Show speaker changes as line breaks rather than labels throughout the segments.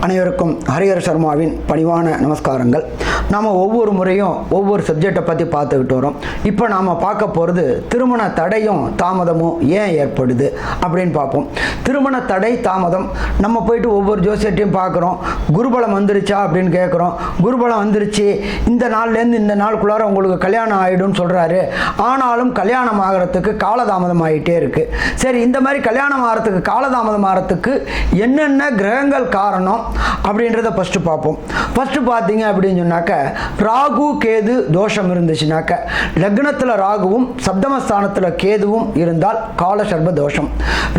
அனைவருக்கும் ஹரிஹர சர்மாவின் பணிவான நமஸ்காரங்கள். நாம் ஒவ்வொரு முறையும் ஒவ்வொரு சப்ஜெக்டை பற்றி பார்த்துக்கிட்டு வரோம். இப்போ நாம் பார்க்க போகிறது திருமண தடையும் தாமதமும் ஏன் ஏற்படுது அப்படின்னு பார்ப்போம். திருமண தடை தாமதம் நம்ம போயிட்டு ஒவ்வொரு ஜோசியத்தையும் பார்க்குறோம். குருபலம் வந்துருச்சா அப்படின்னு கேட்குறோம். குருபலம் வந்துருச்சு, இந்த நாள்லேருந்து இந்த நாளுக்குள்ளார உங்களுக்கு கல்யாணம் ஆகிடும்னு சொல்கிறாரு. ஆனாலும் கல்யாணம் ஆகிறதுக்கு காலதாமதம் ஆகிட்டே இருக்குது. சரி, இந்த மாதிரி கல்யாணம் ஆகிறதுக்கு காலதாமதம் ஆகிறதுக்கு என்னென்ன கிரகங்கள் காரணம் அப்படின்றத ஃபஸ்ட்டு பார்ப்போம். ஃபஸ்ட்டு பார்த்தீங்க அப்படின்னு சொன்னாக்க, ராகு கேது தோஷம் இருந்துச்சுனாக்க, லக்னத்தில் ராகுவும் சப்தமஸ்தானத்தில் கேதுவும் இருந்தால் காலசர்ப தோஷம்.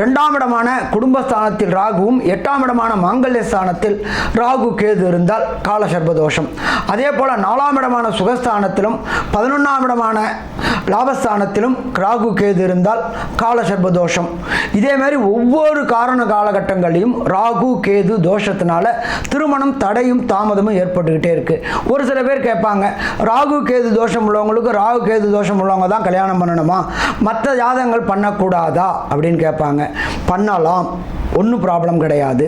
ரெண்டாம் இடமான குடும்பஸ்தானத்தில் ராகுவும் எட்டாம் இடமான மாங்கல்ய ஸ்தானத்தில் ராகு கேது இருந்தால் காலசர்ப தோஷம். அதே போல் நாலாம் இடமான சுகஸ்தானத்திலும் 11ஆம் இடமான லாபஸ்தானத்திலும் ராகு கேது இருந்தால் காலசர்ப தோஷம். இதே மாதிரி ஒவ்வொரு காரண காலகட்டங்களையும் ராகு கேது தோஷத்தினால திருமணம் தடையும் தாமதமும் ஏற்பட்டுக்கிட்டே இருக்கு. ஒரு சில பேர் கேட்பாங்க, ராகு கேது தோஷம் உள்ளவங்களுக்கு ராகு கேது தோஷம் உள்ளவங்க தான் கல்யாணம் பண்ணணுமா, மற்ற ஜாதகங்கள் பண்ணக்கூடாதா அப்படின்னு கேட்பாங்க. பண்ணலாம், ஒன்றும் ப்ராப்ளம் கிடையாது.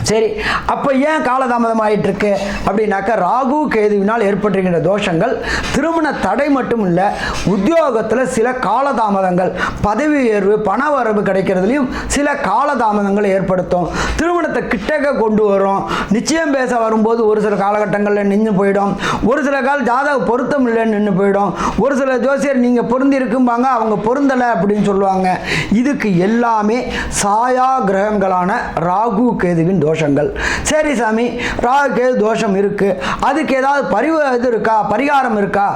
சரி, அப்போ ஏன் காலதாமதம் ஆகிட்டு இருக்கு அப்படின்னாக்கா, ராகு கேதுவினால் ஏற்பட்டிருக்கின்ற தோஷங்கள் திருமண தடை மட்டும் இல்லை, உத்தியோகத்தில் சில காலதாமதங்கள், பதவி உயர்வு பண வரவு கிடைக்கிறதுலையும் சில காலதாமதங்களை ஏற்படுத்தும். திருமணத்தை கிட்டக்க கொண்டு வரும். நிச்சயம் பேச வரும்போது ஒரு சில காலகட்டங்களில் நின்று போயிடும். ஒரு சில கால ஜாதக பொருத்தம் இல்லைன்னு நின்று போயிடும். ஒரு சில ஜோசியர் நீங்கள் பொருந்தி இருக்கும்பாங்க, அவங்க பொருந்தலை அப்படின்னு சொல்லுவாங்க. இதுக்கு எல்லாமே சாயா கிரகங்களான ராகு கேதுவின் தோஷங்கள். சரி சாமி, ராகு கேது தோஷம் இருக்கு, அதுக்கு ஏதாவது பரிகாரம் இருக்கா?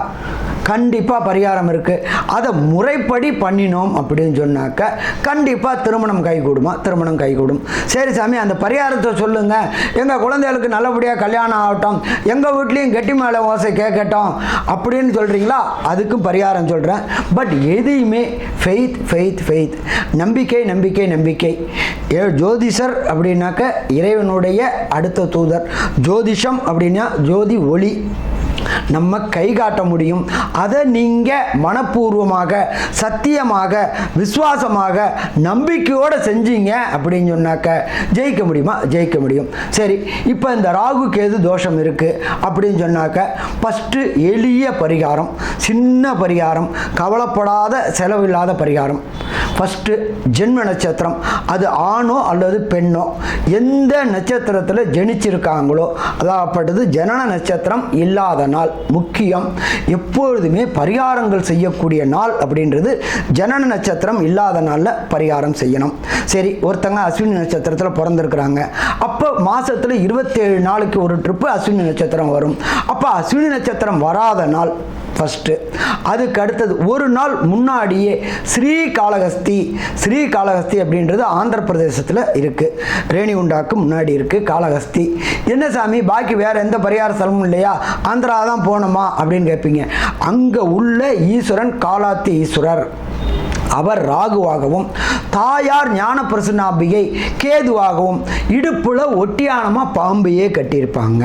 கண்டிப்பாக பரிகாரம் இருக்குது. அதை முறைப்படி பண்ணினோம் அப்படின்னு சொன்னாக்க கண்டிப்பாக திருமணம் கைகூடுமா? திருமணம் கைகூடும். சரி சாமி, அந்த பரிகாரத்தை சொல்லுங்கள், எங்கள் குழந்தைகளுக்கு நல்லபடியாக கல்யாணம் ஆகட்டும், எங்கள் வீட்லேயும் கெட்டி மேலே ஓசை கேட்கட்டும் அப்படின்னு சொல்கிறீங்களா? அதுக்கும் பரிகாரம் சொல்கிறேன். பட் எதையுமே ஃபெய்த், நம்பிக்கை நம்பிக்கை நம்பிக்கை. ஜோதிஷர் அப்படின்னாக்க இறைவனுடைய அடுத்த தூதர். ஜோதிஷம் அப்படின்னா ஜோதி ஒளி, நம்ம கை காட்ட முடியும். அதை நீங்கள் மனப்பூர்வமாக, சத்தியமாக, விசுவாசமாக, நம்பிக்கையோடு செஞ்சீங்க அப்படின்னு சொன்னாக்க ஜெயிக்க முடியுமா? ஜெயிக்க முடியும். சரி, இப்போ இந்த ராகு கேது தோஷம் இருக்குது அப்படின்னு சொன்னாக்க ஃபஸ்ட்டு எளிய பரிகாரம், சின்ன பரிகாரம், கவலைப்படாத செலவில்லாத பரிகாரம். ஃபஸ்ட்டு ஜென்ம நட்சத்திரம், அது ஆணோ அல்லது பெண்ணோ எந்த நட்சத்திரத்தில் ஜனிச்சிருக்காங்களோ, அதாகப்பட்டது ஜனன நட்சத்திரம் இல்லாத நாள் முக்கியம். எப்பொழுதுமே பரிகாரங்கள் செய்யக்கூடிய நாள் அப்படின்றது ஜனன நட்சத்திரம் இல்லாத நாளில் பரிகாரம் செய்யணும். சரி, ஒருத்தங்க அஸ்வினி நட்சத்திரத்தில் பிறந்திருக்கிறாங்க, அப்போ மாதத்தில் 27 நாளுக்கு ஒரு ட்ரிப்பு அஸ்வினி நட்சத்திரம் வரும். அப்போ அஸ்வினி நட்சத்திரம் வராத நாள் ஃபஸ்ட்டு. அதுக்கு அடுத்தது ஒரு நாள் முன்னாடியே ஸ்ரீகாளஹஸ்தி அப்படின்றது ஆந்திர பிரதேசத்தில் இருக்குது. ரேணிகுண்டாக்கு முன்னாடி இருக்குது காளஹஸ்தி. என்ன சாமி, பாக்கி வேறு எந்த பரிகார ஸ்தலமும் இல்லையா, ஆந்திரா தான் போகணுமா அப்படின்னு கேட்பீங்க. அங்கே உள்ள ஈஸ்வரன் காலாத்தி ஈஸ்வரர், அவர் ராகுவாகவும் தாயார் ஞான பிரசன்னாம்பிகை கேதுவாகவும் இடுப்புல ஒட்டியானமாக பாம்பையே கட்டியிருப்பாங்க.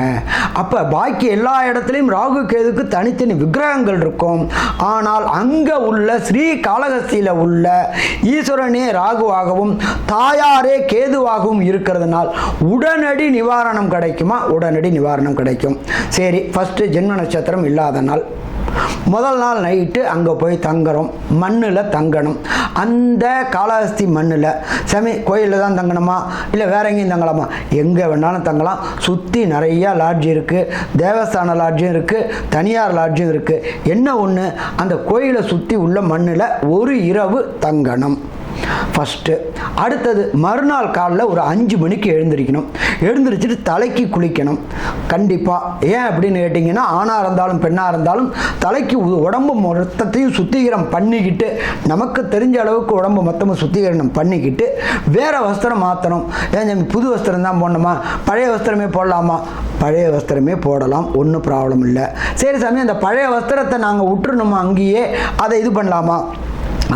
அப்போ பாக்கி எல்லா இடத்துலையும் ராகு கேதுக்கு தனித்தனி விக்கிரகங்கள் இருக்கும். ஆனால் அங்கே உள்ள ஸ்ரீகாளஹஸ்தியில் உள்ள ஈஸ்வரனே ராகுவாகவும் தாயாரே கேதுவாகவும் இருக்கிறதுனால் உடனடி நிவாரணம் கிடைக்குமா? உடனடி நிவாரணம் கிடைக்கும். சரி, ஃபஸ்ட்டு ஜென்ம நட்சத்திரம் இல்லாத நாள் முதல் நாள் நைட்டு அங்கே போய் தங்குறோம். மண்ணில் தங்கணும். அந்த காளஹஸ்தி மண்ணில் சாமி கோயிலில் தான் தங்கணுமா, இல்லை வேற எங்கேயும் தங்கலாமா? எங்கே வேணாலும் தங்கலாம். சுற்றி நிறையா லாட்ஜ் இருக்குது, தேவஸ்தான லாட்ஜும் இருக்குது, தனியார் லாட்ஜும் இருக்குது. என்ன ஒன்று, அந்த கோயிலை சுற்றி உள்ள மண்ணில் ஒரு இரவு தங்கணும் ஃபஸ்ட்டு. அடுத்தது மறுநாள் காலையில் ஒரு 5 மணிக்கு எழுந்திரிக்கணும். எழுந்திரிச்சிட்டு தலைக்கு குளிக்கணும் கண்டிப்பாக. ஏன் அப்படின்னு கேட்டிங்கன்னா, ஆணாக இருந்தாலும் பெண்ணாக இருந்தாலும் தலைக்கு உடம்பு மொத்தத்தையும் சுத்திகரம் பண்ணிக்கிட்டு, நமக்கு தெரிஞ்ச அளவுக்கு உடம்பு மொத்தமும் சுத்திகரணம் பண்ணிக்கிட்டு வேறு வஸ்திரம் மாற்றணும். ஏன் புது வஸ்திரம் தான் போடணுமா, பழைய வஸ்திரமே போடலாமா? பழைய வஸ்திரமே போடலாம், ஒன்றும் ப்ராப்ளம் இல்லை. சரி சாமி, அந்த பழைய வஸ்திரத்தை நாங்கள் விட்டுருணுமா, அங்கேயே அதை இது பண்ணலாமா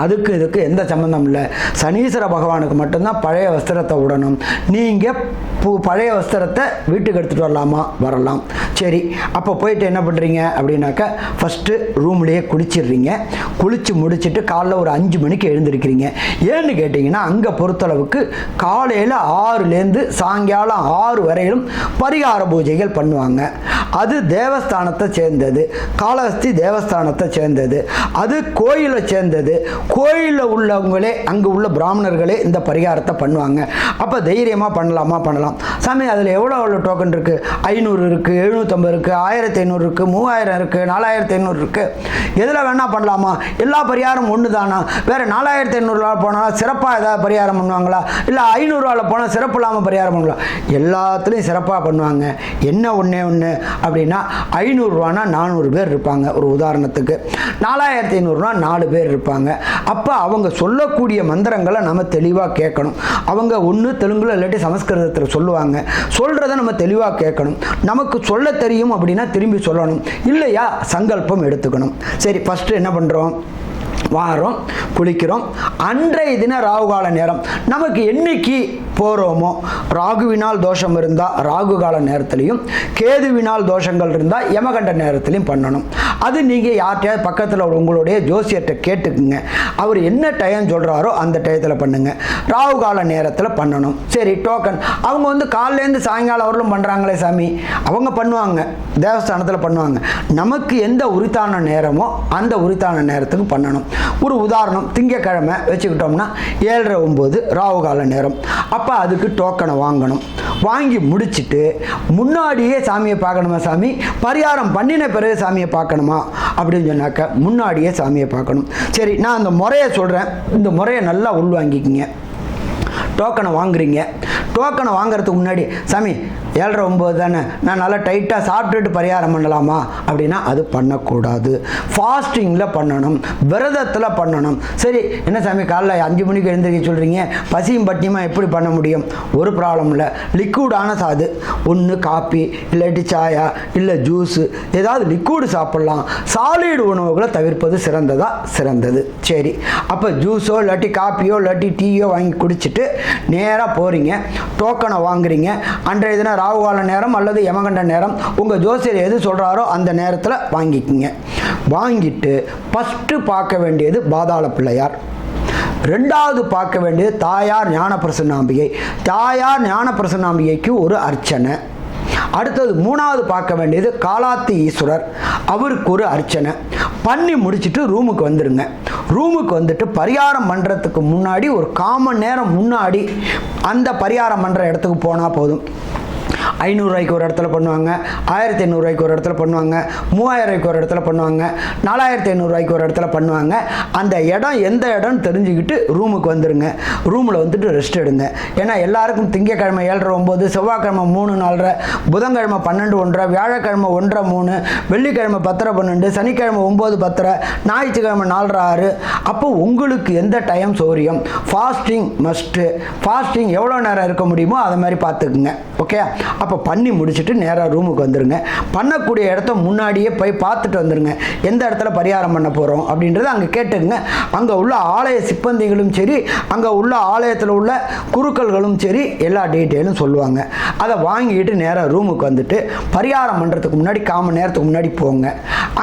இதுக்கு எந்த சம்மந்தம் இல்லை. சனீஸ்வர பகவானுக்கு மட்டும்தான் பழைய வஸ்திரத்தை விடணும். நீங்கள் பழைய வஸ்திரத்தை வீட்டுக்கு எடுத்துகிட்டு வரலாம். சரி, அப்போ போயிட்டு என்ன பண்ணுறீங்க அப்படின்னாக்கா, ஃபஸ்ட்டு ரூம்லேயே குளிச்சிடுறீங்க. குளித்து முடிச்சுட்டு காலைல ஒரு 5 மணிக்கு எழுந்திருக்கிறீங்க. ஏன்னு கேட்டிங்கன்னா, அங்கே பொறுத்தளவுக்கு காலையில் 6லேருந்து சாயங்காலம் 6 வரையிலும் பரிகார பூஜைகள் பண்ணுவாங்க. அது தேவஸ்தானத்தை சேர்ந்தது, காளஹஸ்தி தேவஸ்தானத்தை சேர்ந்தது, அது கோயிலை சேர்ந்தது. கோயிலில் உள்ளவங்களே, அங்கே உள்ள பிராமணர்களே இந்த பரிகாரத்தை பண்ணுவாங்க. அப்போ தைரியமாக பண்ணலாம். சாமி, அதில் எவ்வளோ டோக்கன் இருக்குது? 500 இருக்குது, 750 இருக்குது, 1500 இருக்குது, 3000 இருக்குது, 4500 இருக்குது. எதில் வேணால் பண்ணலாமா? எல்லா பரிகாரம் ஒன்று தானா? வேறு 4500 போனால் சிறப்பாக ஏதாவது பரிகாரம் பண்ணுவாங்களா? இல்லை 500 போனால் சிறப்பு இல்லாமல் பரிகாரம் பண்ணுவாங்களா? எல்லாத்துலேயும் சிறப்பாக பண்ணுவாங்க. என்ன ஒன்று அப்படின்னா, 500 400 பேர் இருப்பாங்க. ஒரு உதாரணத்துக்கு 4500 4 பேர் இருப்பாங்க. அப்போ அவங்க சொல்லக்கூடிய மந்திரங்களை நம்ம தெளிவாக கேட்கணும். அவங்க ஒன்று தெலுங்குல இல்லாட்டி சமஸ்கிருதத்தில் சொல்லுவாங்க. சொல்கிறத நம்ம தெளிவாக கேட்கணும். நமக்கு சொல்ல தெரியும் அப்படின்னா திரும்பி சொல்லணும். இல்லையா, சங்கல்பம் எடுத்துக்கணும். சரி, ஃபஸ்ட்டு என்ன பண்ணுறோம்? வாரம் குளிக்கிறோம். அன்றைய தின ராகுகால நேரம் நமக்கு என்னைக்கு போகிறோமோ, ராகுவினால் தோஷம் இருந்தால் ராகுகால நேரத்துலையும், கேதுவினால் தோஷங்கள் இருந்தால் யமகண்ட நேரத்துலையும் பண்ணணும். அது நீங்கள் யார்கிட்டயாவது பக்கத்தில் உங்களுடைய ஜோசியர்கிட்ட கேட்டுக்குங்க. அவர் என்ன டைம் சொல்கிறாரோ அந்த டயத்தில் பண்ணுங்க. ராகுகால நேரத்தில் பண்ணணும். சரி, டோக்கன் அவங்க காலையிலேருந்து சாயங்காலம் வரலும் பண்ணுறாங்களே சாமி, அவங்க பண்ணுவாங்க, தேவஸ்தானத்தில் பண்ணுவாங்க. நமக்கு எந்த உரித்தான நேரமோ அந்த உரித்தான நேரத்துக்கு பண்ணணும். ஒரு உதாரணம், திங்கக்கிழமை வச்சுக்கிட்டோம்னா 7:30-9 ராகுகால நேரம். அப்போ அதுக்கு டோக்கனை வாங்கணும். வாங்கி முடிச்சுட்டு முன்னாடியே சாமியை பார்க்கணுமா? சாமி பரிகாரம் பண்ணின பிறகு சாமியை பார்க்கணுமா அப்படின்னு சொன்னாக்க, முன்னாடியே சாமியை பார்க்கணும். சரி, நான் அந்த முறையை சொல்கிறேன். இந்த முறையை நல்லா உள்வாங்கிக்கிங்க. டோக்கனை வாங்குறீங்க. டோக்கனை வாங்குறதுக்கு முன்னாடி, சாமி 7:30-9 தானே, நான் நல்லா டைட்டாக சாப்பிட்டுட்டு பரிகாரம் பண்ணலாமா அப்படின்னா அது பண்ணக்கூடாது. ஃபாஸ்டிங்கில் பண்ணணும், விரதத்தில் பண்ணணும். சரி, என்ன சாமி காலைல 5 மணிக்கு எழுந்திரிக்க சொல்கிறீங்க, பசியும் பட்டியமாக எப்படி பண்ண முடியும்? ஒரு ப்ராப்ளம் இல்லை. லிக்விடான சாது, ஒன்று காப்பி இல்லாட்டி சாயா இல்லை ஜூஸு, ஏதாவது லிக்விடு சாப்பிட்லாம். சாலிடு உணவுகளை தவிர்ப்பது சிறந்தது. சரி, அப்போ ஜூஸோ இல்லாட்டி காப்பியோ இல்லாட்டி டீயோ வாங்கி குடிச்சிட்டு நேராக போகிறீங்க. டோக்கனை வாங்குறீங்க. அன்றைய தினம் ராகுகால நேரம் அல்லது யமகண்ட நேரம், உங்கள் ஜோசியர் எது சொல்கிறாரோ அந்த நேரத்தில் வாங்கிக்கிங்க. வாங்கிட்டு ஃபஸ்ட்டு பார்க்க வேண்டியது பாதாள பிள்ளையார். ரெண்டாவது பார்க்க வேண்டியது தாயார் ஞானப்பிரசன்னாம்பிகை. தாயார் ஞானப்பிரசன்னாம்பிகைக்கு ஒரு அர்ச்சனை. அடுத்தது 3வது பார்க்க வேண்டியது காலாத்தி ஈஸ்வரர், அவருக்கு ஒரு அர்ச்சனை பண்ணி முடிச்சுட்டு ரூமுக்கு வந்துடுங்க. ரூமுக்கு வந்துட்டு பரிகாரம் பண்ணுறதுக்கு முன்னாடி ஒரு 1/4 மணி நேரம் முன்னாடி அந்த பரிகாரம் பண்ணுற இடத்துக்கு போனால் போதும். 500 ரூபாய்க்கு ஒரு இடத்துல பண்ணுவாங்க, 1500 ரூபாய்க்கு ஒரு இடத்துல பண்ணுவாங்க, 3000 ரூபாய்க்கு ஒரு இடத்துல பண்ணுவாங்க, 4500 ரூபாய்க்கு ஒரு இடத்துல பண்ணுவாங்க. அந்த இடம் எந்த இடம்னு தெரிஞ்சுக்கிட்டு ரூமுக்கு வந்துடுங்க. ரூமில் வந்துட்டு ரெஸ்ட் எடுங்க. ஏன்னா எல்லாருக்கும் திங்கக்கிழமை 7:30-9, செவ்வாய்க்கிழமை 3-4, புதன்கிழமை 12-1, வியாழக்கிழமை 1-3, வெள்ளிக்கிழமை 10-12, சனிக்கிழமை 9-10, ஞாயிற்றுக்கிழமை 4-6. அப்போ உங்களுக்கு எந்த டைம் சௌரியம். Fasting must. ஃபாஸ்டிங் எவ்வளோ நேரம் இருக்க முடியுமோ அதை மாதிரி பார்த்துக்குங்க. ஓகே, அப்போ பண்ணி முடிச்சுட்டு நேராக ரூமுக்கு வந்துடுங்க. பண்ணக்கூடிய இடத்த முன்னாடியே போய் பார்த்துட்டு வந்துடுங்க. எந்த இடத்துல பரிகாரம் பண்ண போகிறோம் அப்படின்றத அங்கே கேட்டுங்க. அங்கே உள்ள ஆலய சிப்பந்திகளும் சரி, அங்கே உள்ள ஆலயத்தில் உள்ள குருக்கள்களும் சரி, எல்லா டீட்டெயிலும் சொல்லுவாங்க. அதை வாங்கிட்டு நேராக ரூமுக்கு வந்துட்டு பரிகாரம் பண்ணுறதுக்கு முன்னாடி 1/4 மணி நேரத்துக்கு முன்னாடி போங்க.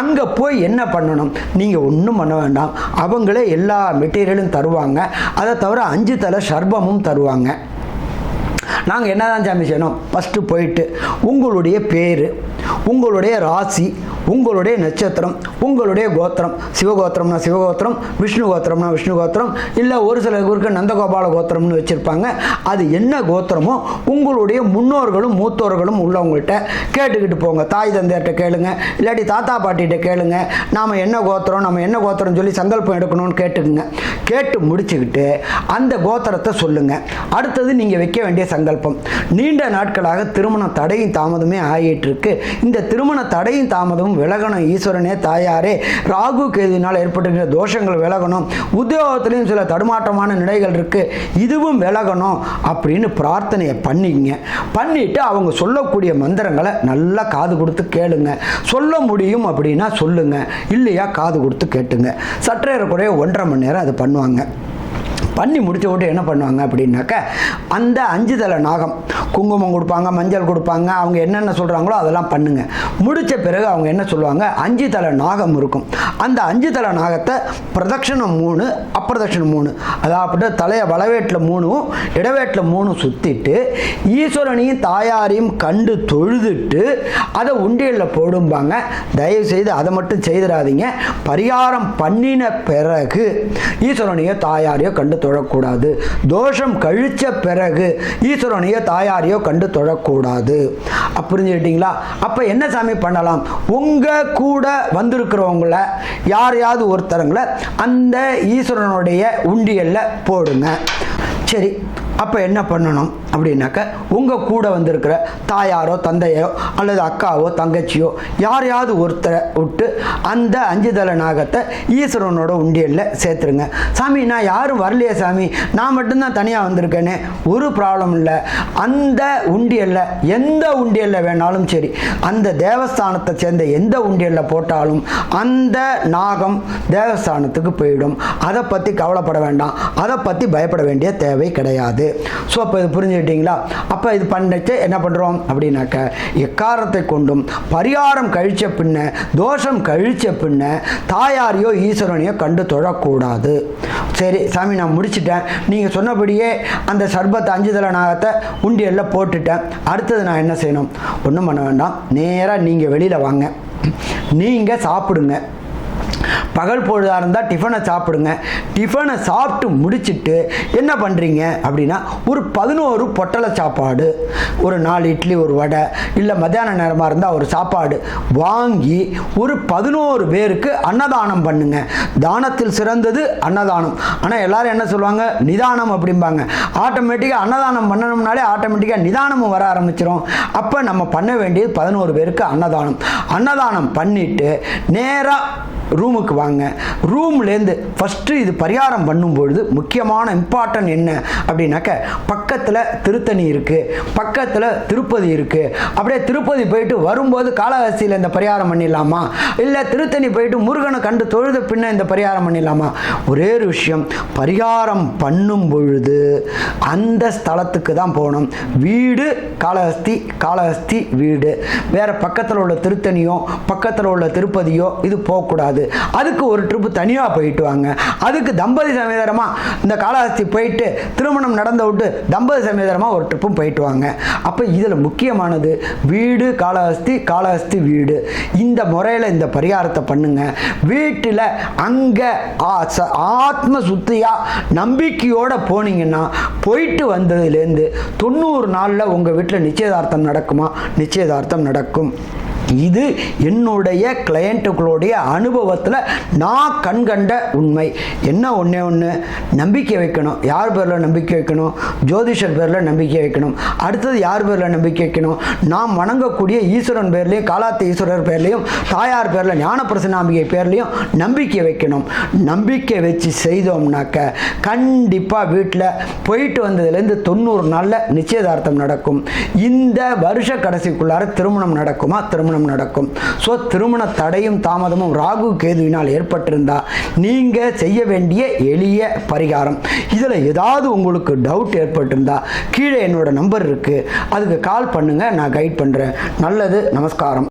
அங்கே போய் என்ன பண்ணணும்? நீங்கள் ஒன்றும் பண்ண வேண்டாம். அவங்களே எல்லா மெட்டீரியலும் தருவாங்க. அதை தவிர 5 தலை சர்பமும் தருவாங்க. நாங்கள் என்ன தான் சாமி செய்யணும்? ஃபஸ்ட்டு போயிட்டு உங்களுடைய பேர், உங்களுடைய ராசி, உங்களுடைய நட்சத்திரம், உங்களுடைய கோத்திரம், சிவகோத்திரம்னா சிவகோத்திரம், விஷ்ணு கோத்திரம்னா விஷ்ணு கோத்திரம், இல்லை ஒரு சில ஊருக்கு நந்தகோபால கோத்திரம்னு வச்சுருப்பாங்க. அது என்ன கோத்திரமோ உங்களுடைய முன்னோர்களும் மூத்தோர்களும் உள்ளவங்கள்ட்ட கேட்டுக்கிட்டு போங்க. தாய் தந்தையர்கிட்ட கேளுங்க, இல்லாட்டி தாத்தா பாட்டிகிட்ட கேளுங்க. நாம் என்ன கோத்திரம் சொல்லி சங்கல்பம் எடுக்கணும்னு கேட்டுக்குங்க. கேட்டு முடிச்சுக்கிட்டு அந்த கோத்திரத்தை சொல்லுங்கள். அடுத்தது நீங்கள் வைக்க வேண்டிய சங்கல்பம். நீண்ட நாட்களாக திருமண தடையும் தாமதமே ஆகிட்டு இருக்கு. இந்த திருமண தடையும் தாமதமும் தாமதமும் விலகணும். ஈஸ்வரனே தாயாரே, ராகு கேதுவினால் ஏற்பட்டிருக்கிற தோஷங்கள் விலகணும், உத்தியோகத்திலையும் சில தடுமாற்றமான நிலைகள் இருக்குது, இதுவும் விலகணும் அப்படின்னு பிரார்த்தனையை பண்ணிட்டு அவங்க சொல்லக்கூடிய மந்திரங்களை நல்லா காது கொடுத்து கேளுங்க. சொல்ல முடியும் அப்படின்னா சொல்லுங்க, இல்லையா காது கொடுத்து கேட்டுங்க. சற்றேறக்குறைய 1.5 மணி நேரம் அது பண்ணுவாங்க. பண்ணி முடிச்ச விட்டு என்ன பண்ணுவாங்க அப்படின்னாக்க, அந்த 5 தலை நாகம் குங்குமம் கொடுப்பாங்க, மஞ்சள் கொடுப்பாங்க, அவங்க என்னென்ன சொல்கிறாங்களோ அதெல்லாம் பண்ணுங்க. முடித்த பிறகு அவங்க என்ன சொல்லுவாங்க, 5 தலை நாகம் இருக்கும். அந்த 5 தலை நாகத்தை பிரதட்சணம் 3 அப்பிரதட்சணம் 3, அதாவது தலையை வலவேட்டில் 3 இடவேட்டில் 3 சுற்றிட்டு ஈஸ்வரனையும் தாயாரையும் கண்டு தொழுதுட்டு அதை உண்டியலில் போடும்பாங்க. தயவு செய்து அதை மட்டும் செய்திடாதீங்க. பரிகாரம் பண்ணின பிறகு ஈஸ்வரனையோ தாயாரையோ கண்டு தொழக்கூடாது. தோஷம் கழிச்ச பிறகு ஈஸ்வரனையோ தாயாரையோ கண்டு தொழக்கூடாது. புரிஞ்சுக்கிட்டீங்களா? அப்ப என்ன சாமி பண்ணலாம்? உங்க கூட வந்திருக்கிறவங்கள யாரையாவது ஒருத்தரங்களை அந்த ஈஸ்வரனுடைய உண்டியல்ல போடுங்க. சரி, அப்போ என்ன பண்ணணும் அப்படின்னாக்க, உங்கள் கூட வந்திருக்கிற தாயாரோ தந்தையோ அல்லது அக்காவோ தங்கச்சியோ யாரையாவது ஒருத்தரை விட்டு அந்த 5 தலை நாகத்தை ஈஸ்வரனோட உண்டியலில் சேர்த்துருங்க. சாமி, நான் யாரும் வரலையே சாமி, நான் மட்டும்தான் தனியாக வந்திருக்கேனே. ஒரு ப்ராப்ளம் இல்லை. அந்த உண்டியலில் எந்த உண்டியலில் வேணாலும் சரி, அந்த தேவஸ்தானத்தை சேர்ந்த எந்த உண்டியலில் போட்டாலும் அந்த நாகம் தேவஸ்தானத்துக்கு போயிடும். அதை பற்றி கவலைப்பட வேண்டாம், அதை பற்றி பயப்பட வேண்டிய தேவை கிடையாது. ஸோ அப்போ இது புரிஞ்சுக்கிட்டீங்களா? அப்போ இது பண்ணிட்டு என்ன பண்ணுறோம் அப்படின்னாக்க, எக்காரத்தை கொண்டும் பரிகாரம் கழிச்ச பின்ன, தோஷம் கழிச்ச பின்ன தாயாரையோ ஈஸ்வரனையோ கண்டு தொழக்கூடாது. சரி சாமி, நான் முடிச்சிட்டேன், நீங்கள் சொன்னபடியே அந்த சர்பத்தை 5 தலை நாகத்தை உண்டியலில் போட்டுட்டேன். அடுத்தது நான் என்ன செய்யணும்? ஒன்றும் பண்ண வேண்டாம். நேராக நீங்கள் வெளியில் வாங்க, நீங்கள் சாப்பிடுங்க. பகல் பொழுதாக இருந்தால் டிஃபனை சாப்பிடுங்க. டிஃபனை சாப்பிட்டு முடிச்சுட்டு என்ன பண்ணுறீங்க அப்படின்னா, ஒரு 11 பொட்டலை சாப்பாடு, ஒரு 4 இட்லி, ஒரு வடை, இல்லை மத்தியான நேரமாக இருந்தால் ஒரு சாப்பாடு வாங்கி ஒரு 11 பேருக்கு அன்னதானம் பண்ணுங்க. தானத்தில் சிறந்தது அன்னதானம். ஆனால் எல்லாரும் என்ன சொல்லுவாங்க, நிதானம் அப்படிம்பாங்க. ஆட்டோமேட்டிக்காக அன்னதானம் பண்ணணும்னாலே ஆட்டோமேட்டிக்காக நிதானமும் வர ஆரம்பிச்சிடும். அப்போ நம்ம பண்ண வேண்டியது 11 பேருக்கு அன்னதானம். அன்னதானம் பண்ணிவிட்டு நேராக ரூமுக்கு வாங்க. ரூம்லேருந்து ஃபஸ்ட்டு இது பரிகாரம் பண்ணும்பொழுது முக்கியமான இம்பார்ட்டன்ட் என்ன அப்படின்னாக்க, பக்கத்தில் திருத்தணி இருக்குது, பக்கத்தில் திருப்பதி இருக்குது. அப்படியே திருப்பதி போயிட்டு வரும்போது காளஹஸ்தியில் இந்த பரிகாரம் பண்ணிடலாமா, இல்லை திருத்தணி போயிட்டு முருகனை கண்டு தொழுத பின்ன இந்த பரிகாரம் பண்ணிடலாமா? ஒரே ஒரு விஷயம், பரிகாரம் பண்ணும் பொழுது அந்த ஸ்தலத்துக்கு தான் போகணும். வீடு காளஹஸ்தி, காளஹஸ்தி வீடு. வேறு பக்கத்தில் உள்ள திருத்தணியோ பக்கத்தில் உள்ள திருப்பதியோ இது போகக்கூடாது. அதுக்கு ஒரு ட்ரிப்பு தனியாக போயிட்டு வாங்க. அதுக்கு தம்பதி சமேதரமாக இந்த காளஹஸ்தி போயிட்டு திருமணம் நடந்த விட்டு தம்பதி சமேதரமாக ஒரு ட்ரிப்பும் போயிட்டு வாங்க. அப்போ இதில் முக்கியமானது வீடு காளஹஸ்தி, காளஹஸ்தி வீடு. இந்த முறையில் இந்த பரிகாரத்தை பண்ணுங்க. வீட்டில் அங்கே ஆத்ம சுத்தியாக நம்பிக்கையோடு போனீங்கன்னா, போயிட்டு வந்ததுலேருந்து 90 நாளில் உங்கள் வீட்டில் நிச்சயதார்த்தம் நடக்குமா? நிச்சயதார்த்தம் நடக்கும். இது என்னுடைய கிளையண்ட்டுகளுடைய அனுபவத்தில் நான் கண்கண்ட உண்மை. என்ன ஒன்று நம்பிக்கை வைக்கணும். யார் பேரில் நம்பிக்கை வைக்கணும்? ஜோதிஷர் பேரில் நம்பிக்கை வைக்கணும். அடுத்தது யார் பேரில் நம்பிக்கை வைக்கணும்? நாம் வணங்கக்கூடிய ஈஸ்வரன் பேர்லையும், காலாத்தி ஈஸ்வரர் பேர்லையும், தாயார் பேரில், ஞானப்பிரசனாம்பிகை பேர்லையும் நம்பிக்கை வைக்கணும். நம்பிக்கை வச்சு செய்தோம்னாக்க கண்டிப்பாக வீட்டில் போயிட்டு வந்ததுலேருந்து 90 நாளில் நிச்சயதார்த்தம் நடக்கும். இந்த வருஷ கடைசிக்குள்ளார திருமணம் நடக்குமா? திருமணம் நடக்கும். ஸோ திருமண தடையும் தாமதமும் ராகு கேதுவினால் ஏற்பட்டிருந்தா நீங்கள் செய்ய வேண்டிய எளிய பரிகாரம். இதில் ஏதாவது உங்களுக்கு டவுட் ஏற்பட்டிருந்தா கீழே என்னோட நம்பர் இருக்குது, அதுக்கு கால் பண்ணுங்கள், நான் கைட் பண்ணுறேன். நல்லது, நமஸ்காரம்.